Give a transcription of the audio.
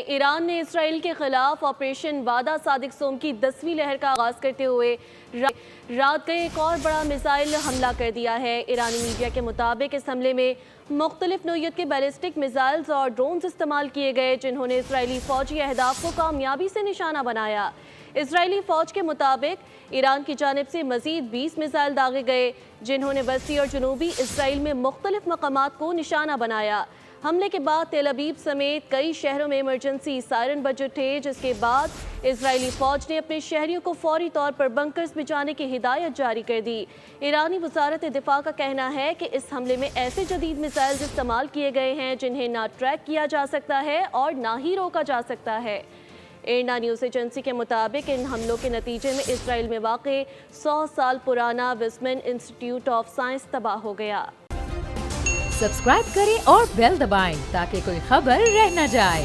Iran ने Israel के खिलाफ ऑपरेशन वादा सादिक सोम की 10वीं लहर का आगाज करते हुए रात गए एक और बड़ा मिसाइल हमला कर दिया है। ईरानी मीडिया के मुताबिक इस हमले में मुख्तलिफ नौइयत के बैलिस्टिक मिसाइल्स और ड्रोन्स इस्तेमाल किए गए, जिन्होंने इसराइली फौजी अहदाफ को कामयाबी से निशाना बनाया। इसराइली फौज के मुताबिक ईरान की जानिब से मजीद 20 मिसाइल दागे गए, जिन्होंने वस्ती और जनूबी इसराइल में मुख्तलिफ मकामात को निशाना बनाया। हमले के बाद तेल अवीव समेत कई शहरों में इमरजेंसी सायरन बज उठे, जिसके बाद इजरायली फौज ने अपने शहरियों को फौरी तौर पर बंकर्स में जाने की हिदायत जारी कर दी। ईरानी वजारत दिफा का कहना है कि इस हमले में ऐसे जदीद मिसाइल इस्तेमाल किए गए हैं जिन्हें ना ट्रैक किया जा सकता है और ना ही रोका जा सकता है। एरना न्यूज़ एजेंसी के मुताबिक इन हमलों के नतीजे में इसराइल में वाक़े 100 साल पुराना विस्मन इंस्टीट्यूट ऑफ साइंस तबाह हो गया। सब्सक्राइब करें और बेल दबाएं ताकि कोई खबर रह न जाए।